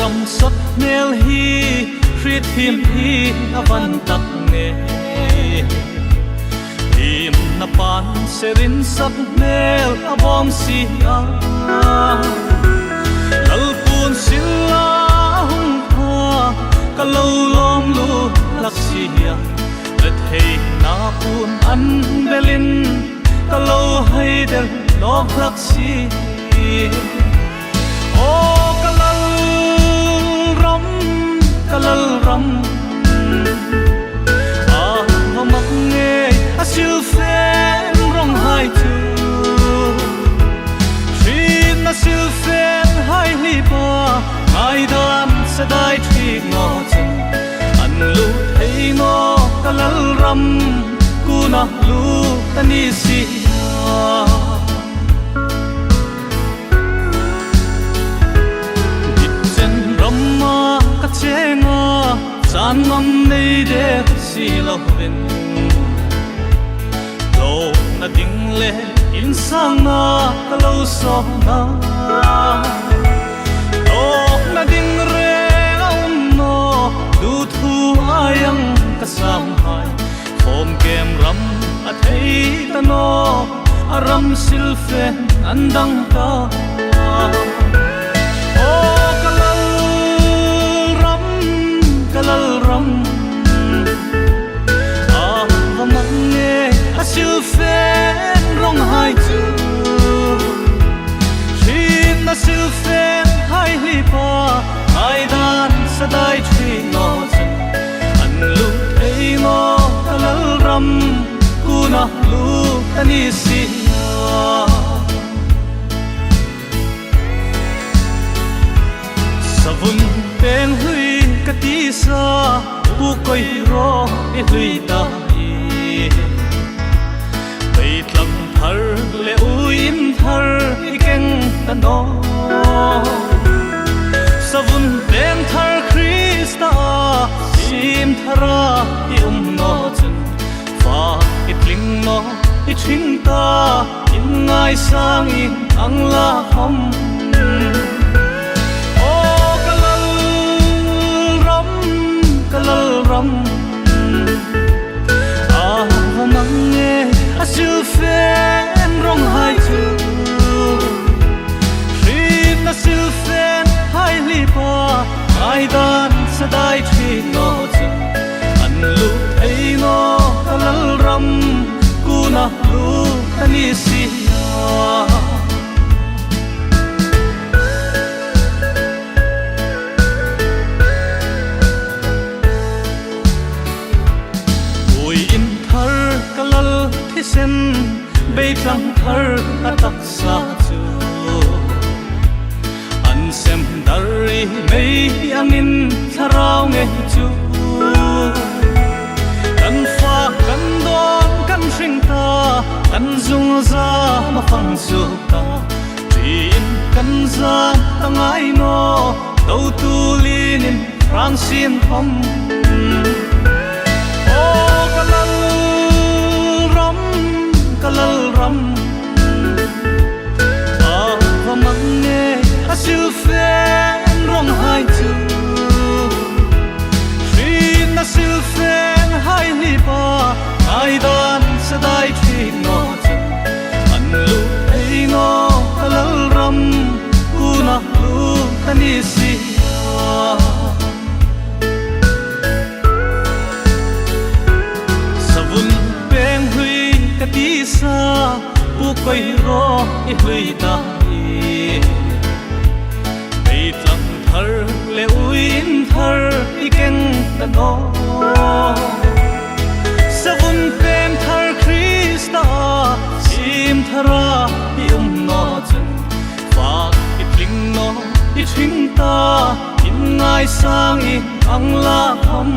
ram sot nel hi khrit him hi avan tak nge him na pan serin sak nel abom si a lalpun sila hung ha kalau lom lu laksia let hey na pun an belin kalau hay del lok laksi o kalal ram a mak nge asil fen rong hai tu trin asil fen hai li ba ai dan sadai thi ngo chen an lu thei ngo kalal ram ku na lu tani si san ngâm nay để si lâu bên lâu na ding le in sang na ka lâu so na lâu na ding re ông no du thu ayang ka sam hai phom kem ram a thei ta no aram sil fe andang ta kalal ram va mak nge asil fen rong hai tu thin asil fen hai li pa ai dan sadai thi no chen an lu ei no kalal ram ku na lu tani si savun pen hui kati sa bu koi ro e hui ta i bei tlam thar le uin thar i keng ta no savun ben thar krista sim thara i no chen fa i tling no i thing ta in ngai sang i ang la hom kalal ram va mak nge asil fen rong hai tu thin asil fen hai li pa ai dan sadai thi no chen an lu ei no kalal ram ku na lu tani si sen bay trăng thar atak sa chu an sem dari mei angin tharau nge chu kan fa kan don kan hring ta kan zung za ma phang su ta tin kan za tangai no do tu linin rang sin hom kalal ram va mak nge asil fen rong hai tu thin asil fen hai li pa ai dan sadai thi no chen an lu ei no kalal ram ku na lu tani si savun peng hui kati sa bu koi ro i hui ta i bei tlang thar le uin thar i keng ta no savun pen thar krista sim thara i no chen fa i tling no i thing ta in ngai sang i ang la hom